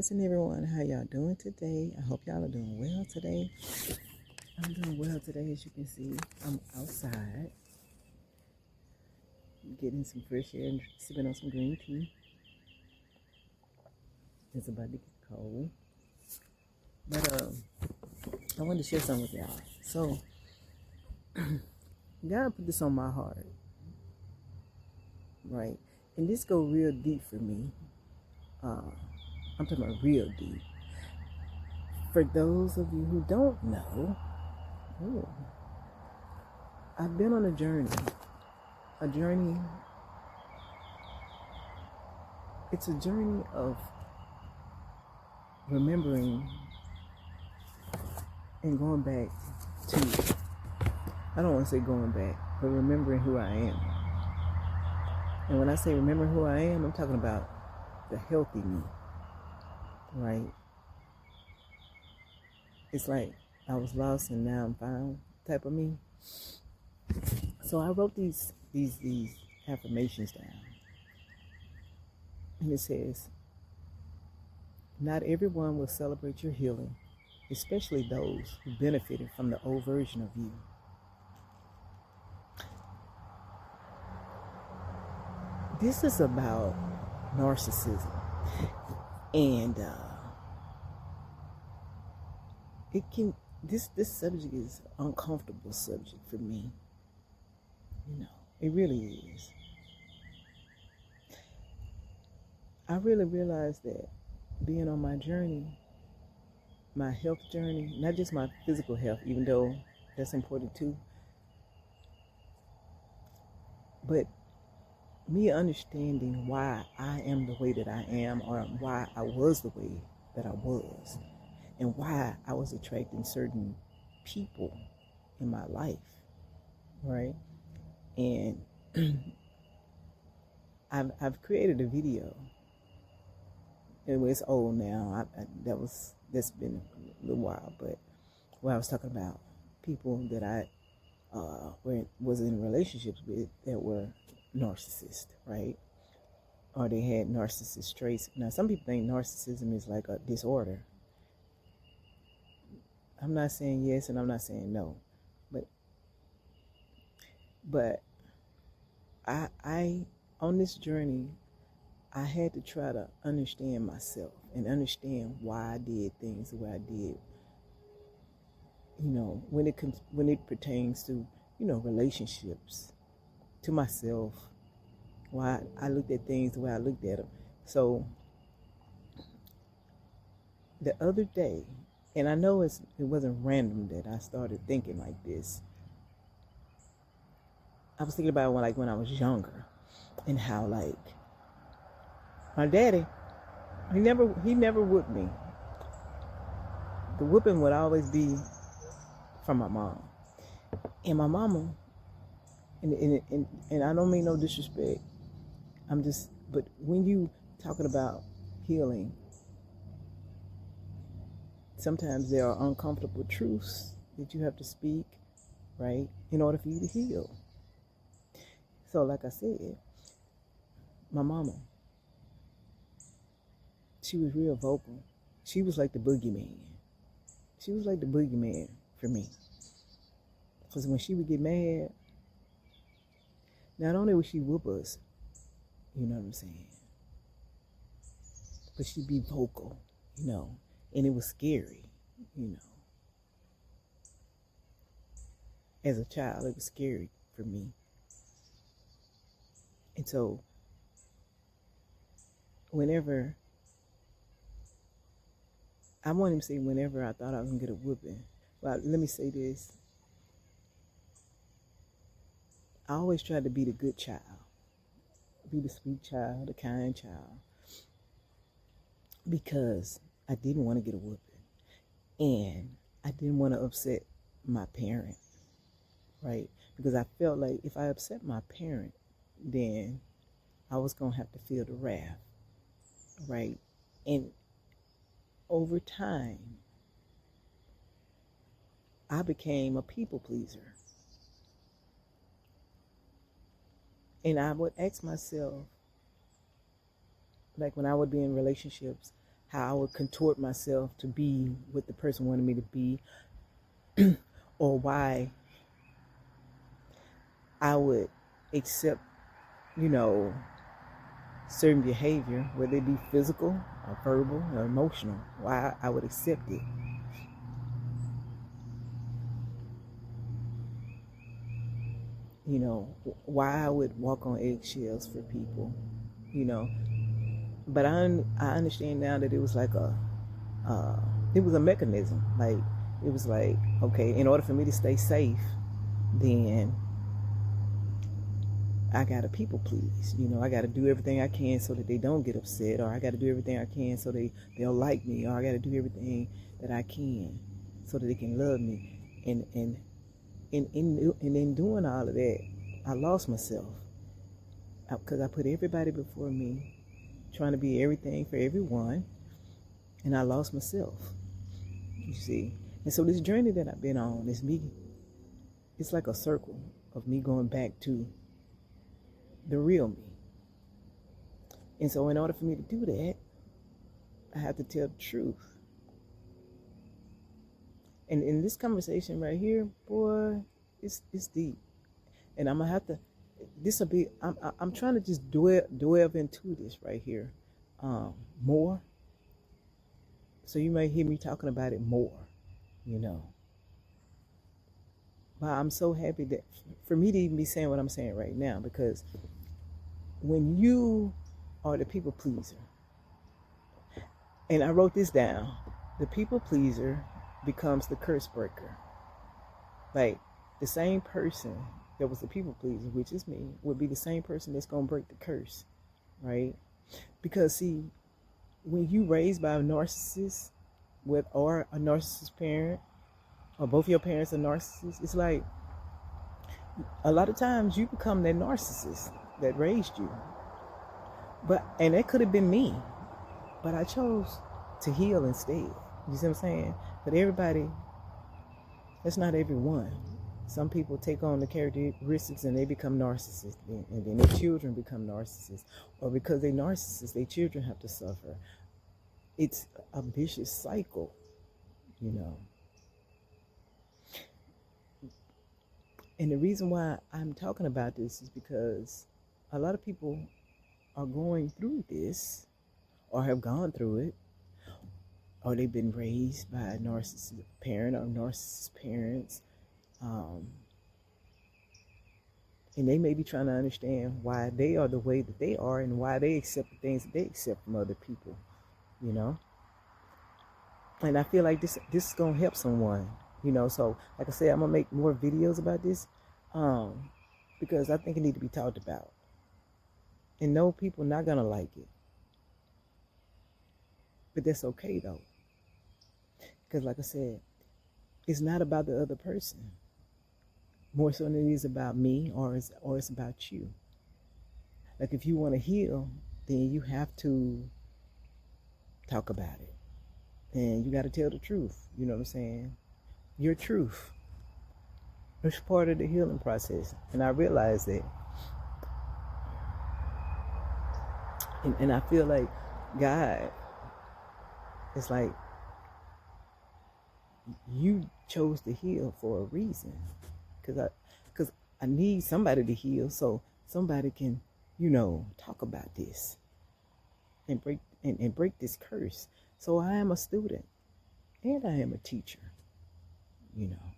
Rising, everyone. How y'all doing today? I hope y'all are doing well today. I'm doing well today. As you can see, I'm outside getting some fresh air and sipping on some green tea. It's about to get cold. But I wanted to share something with y'all. So, God put this on my heart, right? And this go real deep for me. I'm talking about real deep. For those of you who don't know, I've been on a journey. It's a journey of remembering and going back to, I don't want to say going back, but remembering who I am. And when I say remember who I am, I'm talking about the healthy me, right? It's like I was lost and now I'm found type of me. So I wrote these affirmations down. And it says, not everyone will celebrate your healing, especially those who benefited from the old version of you. This is about narcissism. And this subject is an uncomfortable subject for me. It really is. I really realized that being on my journey, my health journey, not just my physical health, even though that's important too, but me understanding why I am the way that I am, or why I was the way that I was, and why I was attracting certain people in my life, right? And I've created a video. It's old now. That's been a little while, but where I was talking about people that I was in relationships with that were narcissists, right? Or they had narcissist traits. Now, some people think narcissism is like a disorder. I'm not saying yes and I'm not saying no, but I on this journey, I had to try to understand myself and understand why I did things the way I did. When it pertains to, relationships, to myself, why I looked at things the way I looked at them. So the other day, and I know it wasn't random that I started thinking like this. I was thinking about when I was younger, and how my daddy, he never whooped me. The whooping would always be from my mom. And my mama, and I don't mean no disrespect. But when you talking about healing, sometimes there are uncomfortable truths that you have to speak, right, in order for you to heal. So like I said, my mama, she was real vocal. She was like the boogeyman. She was like the boogeyman for me. Because when she would get mad, not only would she whoop us, you know what I'm saying, but she'd be vocal, and it was scary, As a child, it was scary for me. And so, whenever I thought I was going to get a whooping, well, let me say this. I always tried to be the good child, be the sweet child, the kind child, because I didn't want to get a whooping, and I didn't want to upset my parent, right? Because I felt like if I upset my parent, then I was going to have to feel the wrath, right? And over time, I became a people pleaser. And I would ask myself, like when I would be in relationships, how I would contort myself to be what the person wanted me to be, or why I would accept, you know, certain behavior, whether it be physical or verbal or emotional, why I would accept it. You know, why I would walk on eggshells for people, you know. But I understand now that it was like uh, it was a mechanism. Like, it was like, okay, in order for me to stay safe, then I gotta people please. You know, I gotta do everything I can so that they don't get upset, or I gotta do everything I can so they'll like me, or I gotta do everything that I can so that they can love me. And in doing all of that, I lost myself because I put everybody before me, trying to be everything for everyone, and I lost myself. You see, and so this journey that I've been on is me. It's like a circle of me going back to the real me. And so in order for me to do that, I have to tell the truth. And in this conversation right here, boy, it's deep. And I'm gonna have to. This will be. I'm trying to just delve into this right here, more. So you may hear me talking about it more, you know. But I'm so happy that for me to even be saying what I'm saying right now, because when you are the people pleaser, and I wrote this down, the people pleaser becomes the curse breaker. Like, the same person that was the people pleaser, which is me, would be the same person that's going to break the curse, right? Because, see, when you raised by a narcissist or a narcissist parent, or both your parents are narcissists, it's like a lot of times you become that narcissist that raised you. And that could have been me, but I chose to heal instead. You see what I'm saying? But everybody, that's not everyone. Some people take on the characteristics and they become narcissists, and then their children become narcissists, or because they're narcissists, their children have to suffer. It's a vicious cycle, you know. And the reason why I'm talking about this is because a lot of people are going through this, or have gone through it, or they've been raised by a narcissist parent or narcissist parents. And they may be trying to understand why they are the way that they are, and why they accept the things that they accept from other people, you know. And I feel like this is gonna help someone, you know. So, like I said, I'm gonna make more videos about this, because I think it needs to be talked about. And no, people not gonna like it, but that's okay though, because like I said, it's not about the other person more so than it is about me, or it's about you. Like, if you want to heal, then you have to talk about it, and you got to tell the truth. You know what I'm saying? Your truth. It's part of the healing process, and I realize that. And I feel like God, it's like you chose to heal for a reason, because I need somebody to heal, so somebody can, you know, talk about this and break this curse. So I am a student and I am a teacher, you know.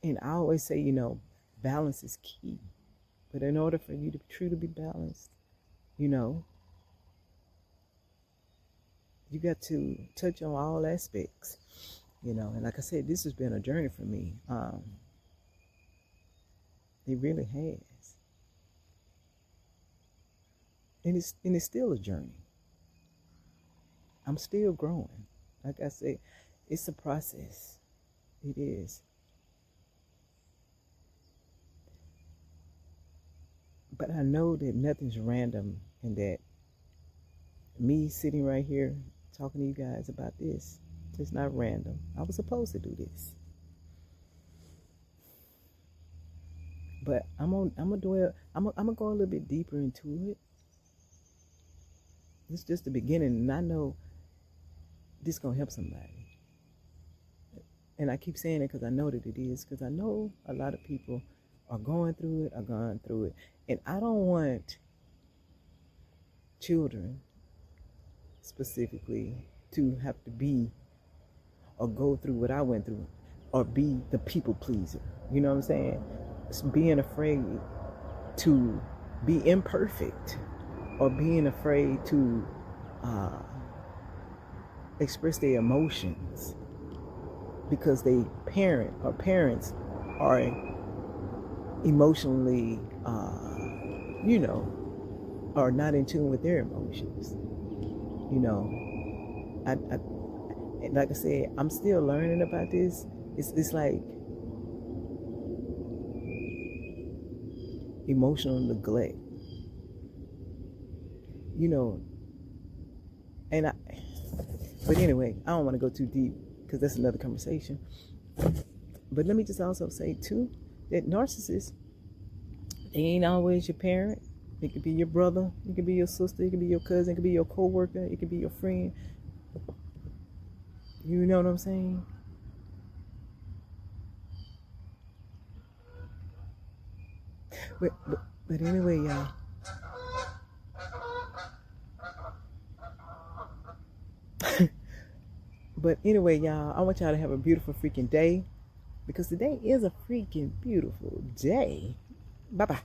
And I always say, you know, balance is key. But in order for you to truly be balanced, you know, you got to touch on all aspects, you know. And like I said, this has been a journey for me. It really has. And it's still a journey. I'm still growing. Like I said, it's a process. It is. But I know that nothing's random, and that me sitting right here talking to you guys about this, it's not random. I was supposed to do this. But I'm gonna go a little bit deeper into it. It's just the beginning, and I know this gonna help somebody. And I keep saying it because I know that it is, because I know a lot of people are going through it. And I don't want children specifically to have to be or go through what I went through or be the people pleaser. You know what I'm saying? It's being afraid to be imperfect or being afraid to express their emotions because they parents are emotionally, are not in tune with their emotions. I like I said, I'm still learning about this. It's like emotional neglect, and but anyway, I don't want to go too deep because that's another conversation. But let me just also say too that narcissists, they ain't always your parent. It could be your brother, it could be your sister, it could be your cousin, it could be your coworker, it could be your friend. You know what I'm saying? But anyway, y'all. But anyway, y'all, I want y'all to have a beautiful freaking day, because today is a freaking beautiful day. Bye-bye.